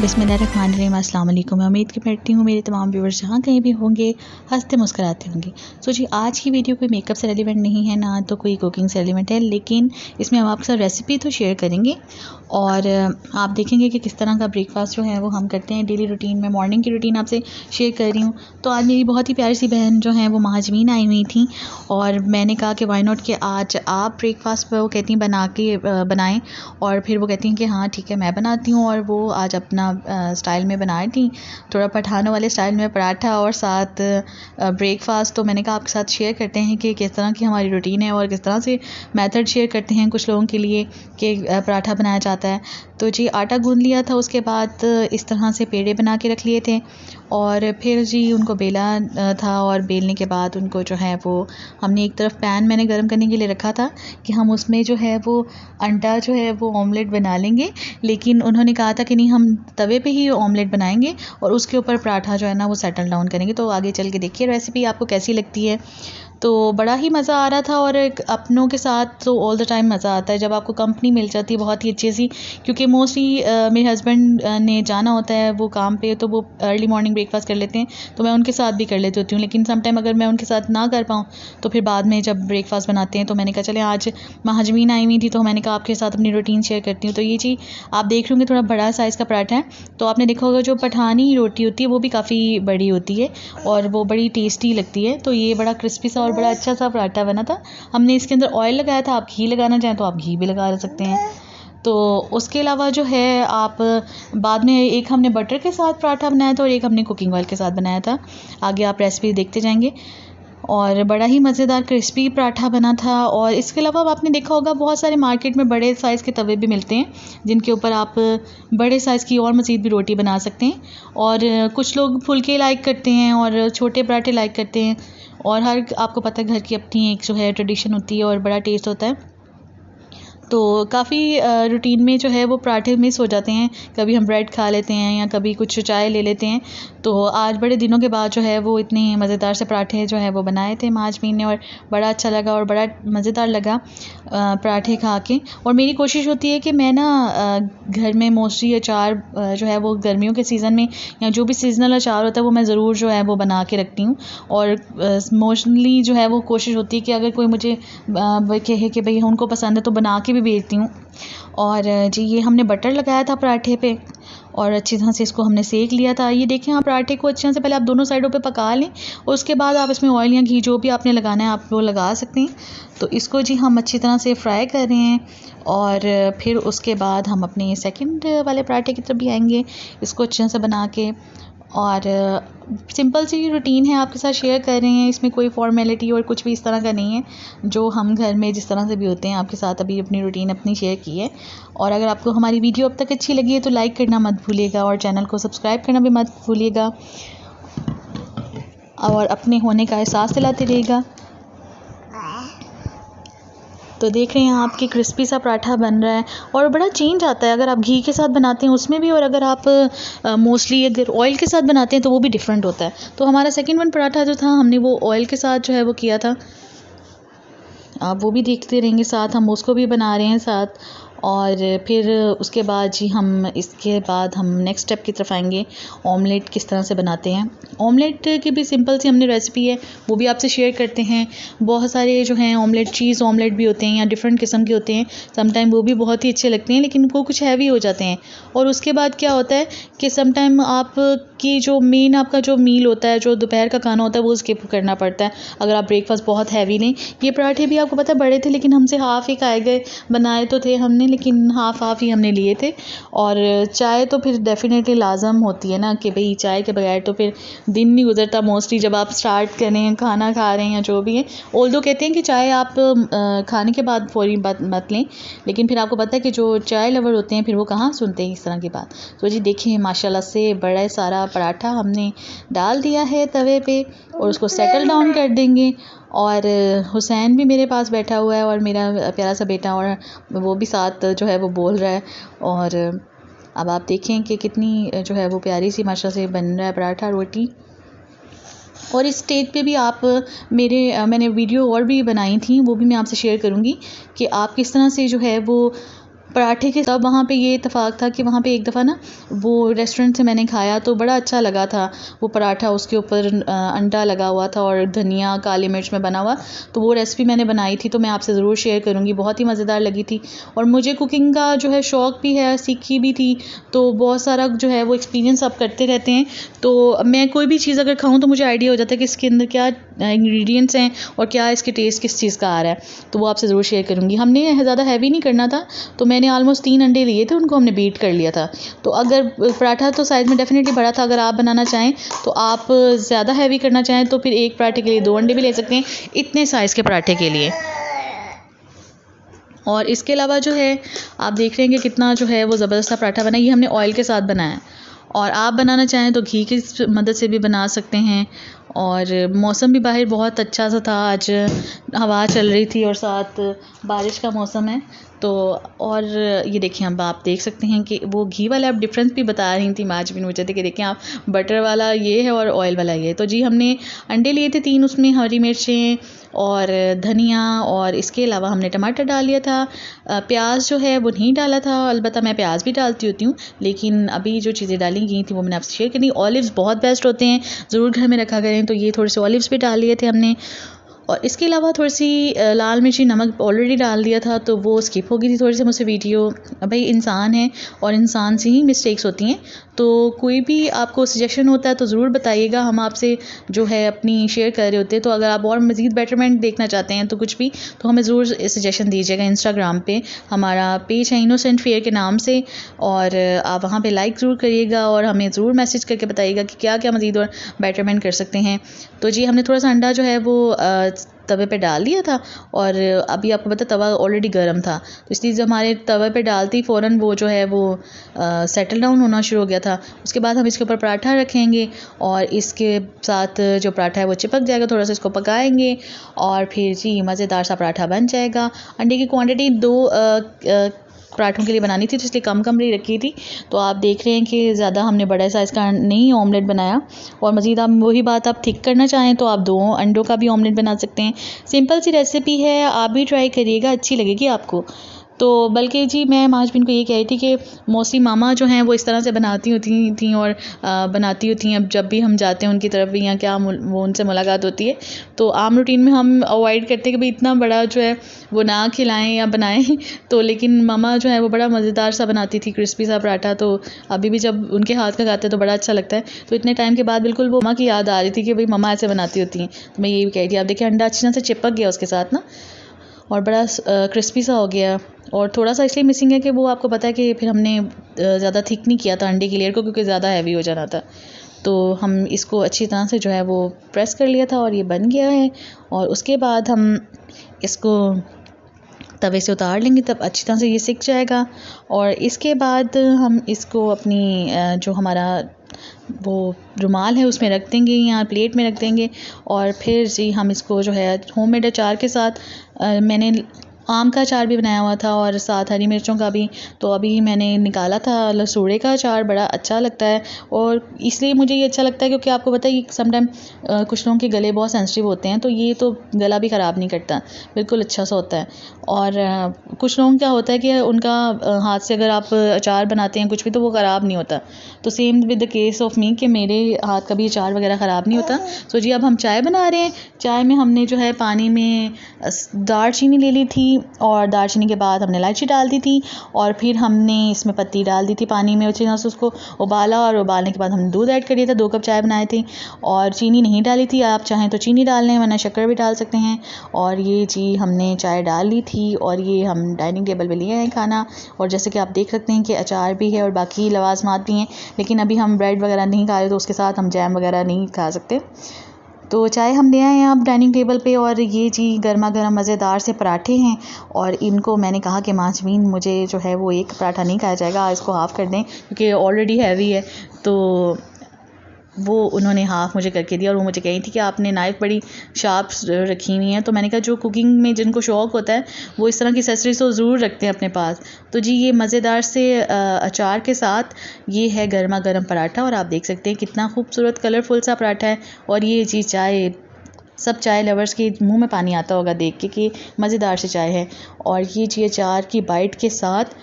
बिस्मिल्लाहिर्रहमानिर्रहीम। अस्सलाम वालेकुम। मैं उम्मीद करती हूँ मेरे तमाम व्यूअर्स जहाँ कहीं भी होंगे हंसते मुस्कुराते होंगे। सो जी, आज की वीडियो कोई मेकअप से रेलिवेंट नहीं है, ना तो कोई कुकिंग से रेलिवेंट है, लेकिन इसमें हम आपके साथ रेसिपी तो शेयर करेंगे और आप देखेंगे कि किस तरह का ब्रेकफास्ट जो है वो हम करते हैं डेली रूटीन में। मॉर्निंग की रूटीन आपसे शेयर कर रही हूँ। तो आज मेरी बहुत ही प्यारी सी बहन जो है वो महाजमीन आई हुई थी और मैंने कहा कि वाई नॉट कि आज आप ब्रेकफास्ट वो कहती हैं बनाएं, और फिर वो कहती हैं कि हाँ ठीक है मैं बनाती हूँ। और वो आज अपना स्टाइल में बनाई थी, थोड़ा पठानों वाले स्टाइल में, पराठा और साथ ब्रेकफास्ट। तो मैंने कहा आपके साथ शेयर करते हैं कि किस तरह की हमारी रूटीन है और किस तरह से मेथड शेयर करते हैं कुछ लोगों के लिए कि पराठा बनाया जाता है। तो जी, आटा गूंद लिया था, उसके बाद इस तरह से पेड़े बना के रख लिए थे और फिर जी उनको बेला था और बेलने के बाद उनको जो है वो हमने एक तरफ पैन मैंने गर्म करने के लिए रखा था कि हम उसमें जो है वो अंडा जो है वो ऑमलेट बना लेंगे, लेकिन उन्होंने कहा था कि नहीं हम तवे पे ही ऑमलेट बनाएंगे और उसके ऊपर पराठा जो है ना वो सेटल डाउन करेंगे। तो आगे चल के देखिए रेसिपी आपको कैसी लगती है। तो बड़ा ही मज़ा आ रहा था और एक अपनों के साथ तो ऑल द टाइम मज़ा आता है जब आपको कंपनी मिल जाती है बहुत ही अच्छी सी, क्योंकि मोस्टली मेरे हस्बैंड ने जाना होता है वो काम पे, तो वो अर्ली मॉर्निंग ब्रेकफास्ट कर लेते हैं, तो मैं उनके साथ भी कर लेती होती हूँ। लेकिन सम टाइम अगर मैं उनके साथ ना कर पाऊँ तो फिर बाद में जब ब्रेकफास्ट बनाते हैं तो मैंने कहा चले आज महाजमीन आई हुई थी तो मैंने कहा आपके साथ अपनी रूटीन शेयर करती हूँ। तो ये जी आप देख रहे होंगे थोड़ा बड़ा साइज़ का पराठा है। तो आपने देखा होगा जो पठानी रोटी होती है वो भी काफ़ी बड़ी होती है और वो बड़ी टेस्टी लगती है। तो ये बड़ा क्रिस्पी सा और बड़ा अच्छा सा पराठा बना था। हमने इसके अंदर ऑयल लगाया था, आप घी लगाना चाहें तो आप घी भी लगा सकते हैं। तो उसके अलावा जो है आप बाद में एक हमने बटर के साथ पराठा बनाया था और एक हमने कुकिंग ऑयल के साथ बनाया था। आगे आप रेसिपी देखते जाएंगे और बड़ा ही मज़ेदार क्रिस्पी पराठा बना था। और इसके अलावा आपने देखा होगा बहुत सारे मार्केट में बड़े साइज़ के तवे भी मिलते हैं जिनके ऊपर आप बड़े साइज़ की और मज़ीद भी रोटी बना सकते हैं। और कुछ लोग फुलके लाइक करते हैं और छोटे पराठे लाइक करते हैं और हर आपको पता है घर की अपनी एक जो है ट्रेडिशन होती है और बड़ा टेस्ट होता है। तो काफ़ी रूटीन में जो है वो पराठे मिस हो जाते हैं, कभी हम ब्रेड खा लेते हैं या कभी कुछ चाय ले लेते हैं। तो आज बड़े दिनों के बाद जो है वो इतने मज़ेदार से पराठे जो है वो बनाए थे महाजमीन ने और बड़ा अच्छा लगा और बड़ा मज़ेदार लगा पराठे खा के। और मेरी कोशिश होती है कि मैं ना घर में मोस्टली अचार जो है वो गर्मियों के सीज़न में या जो भी सीज़नल अचार होता है वो मैं ज़रूर जो है वो बना के रखती हूँ। और मोस्टली जो है वो कोशिश होती है कि अगर कोई मुझे कहे कि भाई उनको पसंद है तो बना के भी भेजती हूँ। और जी ये हमने बटर लगाया था पराठे पे और अच्छी तरह से इसको हमने सेक लिया था। ये देखें आप पराठे को अच्छी तरह से पहले आप दोनों साइडों पे पका लें और उसके बाद आप इसमें ऑयल या घी जो भी आपने लगाना है आप वो लगा सकते हैं। तो इसको जी हम अच्छी तरह से फ्राई कर रहे हैं और फिर उसके बाद हम अपने सेकंड वाले पराठे की तरफ भी आएंगे, इसको अच्छे से बना के। और सिंपल सी रूटीन है आपके साथ शेयर कर रहे हैं, इसमें कोई फॉर्मेलिटी और कुछ भी इस तरह का नहीं है, जो हम घर में जिस तरह से भी होते हैं आपके साथ अभी अपनी रूटीन अपनी शेयर की है। और अगर आपको हमारी वीडियो अब तक अच्छी लगी है तो लाइक करना मत भूलिएगा और चैनल को सब्सक्राइब करना भी मत भूलिएगा और अपने होने का एहसास दिलाते रहिएगा। तो देख रहे हैं आपकी क्रिस्पी सा पराठा बन रहा है और बड़ा चेंज आता है अगर आप घी के साथ बनाते हैं उसमें भी, और अगर आप मोस्टली अगर ऑयल के साथ बनाते हैं तो वो भी डिफरेंट होता है। तो हमारा सेकंड वन पराठा जो था हमने वो ऑयल के साथ जो है वो किया था, आप वो भी देखते रहेंगे, साथ हम उसको भी बना रहे हैं साथ। और फिर उसके बाद जी हम इसके बाद हम नेक्स्ट स्टेप की तरफ आएंगे, ऑमलेट किस तरह से बनाते हैं। ऑमलेट की भी सिंपल सी हमने रेसिपी है वो भी आपसे शेयर करते हैं। बहुत सारे जो हैं ऑमलेट, चीज़ ऑमलेट भी होते हैं या डिफरेंट किस्म के होते हैं, समटाइम वो भी बहुत ही अच्छे लगते हैं लेकिन वो कुछ हैवी हो जाते हैं। और उसके बाद क्या होता है कि समटाइम आपकी जो मेन आपका जो मील होता है, जो दोपहर का खाना होता है, वो स्किप करना पड़ता है अगर आप ब्रेकफास्ट बहुत हैवी लें। ये पराठे भी आपको पता है बड़े थे लेकिन हमसे हाफ़ ही खाए गए, बनाए तो थे हमने लेकिन हाफ़ ही हमने लिए थे। और चाय तो फिर डेफिनेटली लाजम होती है ना कि भाई चाय के बगैर तो फिर दिन नहीं गुजरता मोस्टली जब आप स्टार्ट करें खाना खा रहे हैं या जो भी है। ऑल्दो कहते हैं कि चाय आप खाने के बाद फौरी मत लें, लेकिन फिर आपको पता है कि जो चाय लवर होते हैं फिर वो कहाँ सुनते हैं इस तरह की बात। तो जी देखिए माशाल्लाह से बड़ा सारा पराठा हमने डाल दिया है तवे पे और उसको सेटल डाउन कर देंगे। और हुसैन भी मेरे पास बैठा हुआ है और मेरा प्यारा सा बेटा, और वो भी साथ जो है वो बोल रहा है। और अब आप देखें कि कितनी जो है वो प्यारी सी माशाल्लाह से बन रहा है पराठा रोटी। और इस स्टेज पे भी आप मैंने वीडियो और भी बनाई थी, वो भी मैं आपसे शेयर करूँगी कि आप किस तरह से जो है वो पराठे के तब वहाँ पे ये इत्तेफाक था कि वहाँ पे एक दफ़ा ना वो रेस्टोरेंट से मैंने खाया तो बड़ा अच्छा लगा था वो पराठा, उसके ऊपर अंडा लगा हुआ था और धनिया काली मिर्च में बना हुआ। तो वो रेसिपी मैंने बनाई थी, तो मैं आपसे ज़रूर शेयर करूँगी, बहुत ही मज़ेदार लगी थी। और मुझे कुकिंग का जो है शौक़ भी है, सीखी भी थी, तो बहुत सारा जो है वो एक्सपीरियंस आप करते रहते हैं। तो मैं कोई भी चीज़ अगर खाऊँ तो मुझे आइडिया हो जाता है कि इसके अंदर क्या इंग्रेडिएंट्स हैं और क्या इसके टेस्ट किस चीज़ का आ रहा है, तो वो आपसे ज़रूर शेयर करूँगी। हमने ज़्यादा हैवी नहीं करना था, तो मैंने ऑलमोस्ट 3 अंडे लिए थे, उनको हमने बीट कर लिया था। तो अगर पराठा तो साइज़ में डेफिनेटली बड़ा था, अगर आप बनाना चाहें तो आप ज़्यादा हैवी करना चाहें तो फिर एक पराठे के लिए 2 अंडे भी ले सकते हैं, इतने साइज़ के पराठे के लिए। और इसके अलावा जो है आप देख रहे हैं कि कितना जो है वो ज़बरदस्त सा पराठा बना। ये हमने ऑयल के साथ बनाया है, और आप बनाना चाहें तो घी की मदद से भी बना सकते हैं। और मौसम भी बाहर बहुत अच्छा सा था, आज हवा चल रही थी और साथ बारिश का मौसम है। तो और ये देखिए, अब आप देख सकते हैं कि वो घी वाला आप डिफरेंस भी बता रही थी आज भी मुझे थे कि देखें आप, बटर वाला ये है और ऑयल वाला ये है। तो जी हमने अंडे लिए थे 3, उसमें हरी मिर्चें और धनिया, और इसके अलावा हमने टमाटर डाल लिया था। प्याज जो है वो नहीं डाला था, अलबत्ता मैं प्याज भी डालती होती हूँ, लेकिन अभी जो चीज़ें डाली गई थी वो मैंने आपसे शेयर करनी। ऑलिव्स बहुत बेस्ट होते हैं, ज़रूर घर में रखा करें। तो ये थोड़े से ऑलिव्स भी डाल लिए थे हमने, और इसके अलावा थोड़ी सी लाल मिर्ची नमक ऑलरेडी डाल दिया था, तो वो स्किप हो गई थी थोड़ी सी मुझसे वीडियो। भाई इंसान है और इंसान से ही मिस्टेक्स होती हैं, तो कोई भी आपको सजेशन होता है तो ज़रूर बताइएगा, हम आपसे जो है अपनी शेयर कर रहे होते हैं। तो अगर आप और मज़ीद बेटरमेंट देखना चाहते हैं तो कुछ भी, तो हमें ज़रूर सजेशन दीजिएगा। इंस्टाग्राम पे हमारा पेज है इनोसेंट फेयर के नाम से, और आप वहाँ पे लाइक ज़रूर करिएगा और हमें ज़रूर मैसेज करके बताइएगा कि क्या क्या मज़ीद और बेटरमेंट कर सकते हैं। तो जी हमने थोड़ा सा अंडा जो है वो तवे पे डाल दिया था, और अभी आपको पता तवा ऑलरेडी गर्म था, तो इसलिए जब हमारे तवे पे डालती फ़ौरन वो जो है वो सेटल डाउन होना शुरू हो गया था। उसके बाद हम इसके ऊपर पराठा रखेंगे, और इसके साथ जो पराठा है वो चिपक जाएगा, थोड़ा सा इसको पकाएंगे और फिर जी मज़ेदार सा पराठा बन जाएगा। अंडे की क्वांटिटी 2 पराठों के लिए बनानी थी, तो इसलिए कम कम ही रखी थी। तो आप देख रहे हैं कि ज़्यादा हमने बड़े साइज़ का नहीं ऑमलेट बनाया। और मज़ीद आप वही बात आप थिक करना चाहें तो आप 2 अंडों का भी ऑमलेट बना सकते हैं। सिंपल सी रेसिपी है, आप भी ट्राई करिएगा, अच्छी लगेगी आपको। तो बल्कि जी मैं महाजबीन को ये कह रही थी कि मोस्टली मामा जो हैं वो इस तरह से बनाती होती थी और बनाती होती हैं। अब जब भी हम जाते हैं उनकी तरफ या क्या वो उनसे मुलाकात होती है, तो आम रूटीन में हम अवॉइड करते हैं कि भाई इतना बड़ा जो है वो ना खिलाएं या बनाएं। तो लेकिन मामा जो है वो बड़ा मज़ेदार सा बनाती थी, क्रिस्पी सा पराठा। तो अभी भी जब उनके हाथ का खाते हैं तो बड़ा अच्छा लगता है। तो इतने टाइम के बाद बिल्कुल वो मामा की याद आ रही थी कि भाई मामा ऐसे बनाती होती हैं। तो मैं ये भी कह रही थी, आप देखिए अंडा अच्छी तरह से चिपक गया उसके साथ ना, और बड़ा क्रिस्पी सा हो गया। और थोड़ा सा इसलिए मिसिंग है कि वो आपको पता है कि फिर हमने ज़्यादा थिक नहीं किया था अंडे की लेयर को, क्योंकि ज़्यादा हैवी हो जाना था। तो हम इसको अच्छी तरह से जो है वो प्रेस कर लिया था और ये बन गया है। और उसके बाद हम इसको तवे से उतार लेंगे, तब अच्छी तरह से ये सिक जाएगा। और इसके बाद हम इसको अपनी जो हमारा वो रुमाल है उसमें रख देंगे या प्लेट में रख देंगे। और फिर जी हम इसको जो है होममेड अचार के साथ, मैंने आम का अचार भी बनाया हुआ था और साथ हरी मिर्चों का भी, तो अभी मैंने निकाला था लसूड़े का अचार, बड़ा अच्छा लगता है। और इसलिए मुझे ये अच्छा लगता है क्योंकि आपको पता है कि समटाइम कुछ लोगों के गले बहुत सेंसिटिव होते हैं, तो ये तो गला भी ख़राब नहीं करता, बिल्कुल अच्छा सा होता है। और कुछ लोगों क्या होता है कि उनका हाथ से अगर आप अचार बनाते हैं कुछ भी तो वो ख़राब नहीं होता। तो same with the case of me कि मेरे हाथ का भी अचार वगैरह ख़राब नहीं होता। सो जी अब हम चाय बना रहे हैं। चाय में हमने जो है पानी में दालचीनी ले ली थी, और दालचीनी के बाद हमने इलायची डाल दी थी, और फिर हमने इसमें पत्ती डाल दी थी पानी में, अच्छी तरह से उसको उबाला, और उबालने के बाद हमने दूध ऐड कर दिया था। 2 कप चाय बनाए थे और चीनी नहीं डाली थी, आप चाहें तो चीनी डाल लें वरना शक्कर भी डाल सकते हैं। और ये जी हमने चाय डाल ली थी, और ये हम डाइनिंग टेबल पे लिए हैं खाना। और जैसे कि आप देख सकते हैं कि अचार भी है और बाकी लवाजमात भी हैं, लेकिन अभी हम ब्रेड वगैरह नहीं खा रहे तो उसके साथ हम जैम वगैरह नहीं खा सकते। तो चाय हम ले आए हैं आप डाइनिंग टेबल पे, और ये जी गर्मा गर्म मज़ेदार से पराठे हैं। और इनको मैंने कहा कि माजमीन मुझे जो है वो एक पराठा नहीं खाया जाएगा, इसको हाफ़ कर दें क्योंकि ऑलरेडी हैवी है। तो वो उन्होंने हाफ़ मुझे करके दिया, और वो मुझे कही थी कि आपने नाइफ़ बड़ी शार्प रखी हुई है। तो मैंने कहा जो कुकिंग में जिनको शौक़ होता है वो इस तरह की एक्सेसरीज तो ज़रूर रखते हैं अपने पास। तो जी ये मज़ेदार से अचार के साथ ये है गर्मा गर्म पराठा, और आप देख सकते हैं कितना खूबसूरत कलरफुल सा पराठा है। और ये जी चाय, सब चाय लवर्स के मुंह में पानी आता होगा देख के कि मज़ेदार सी चाय है। और ये जी अचार की बाइट के साथ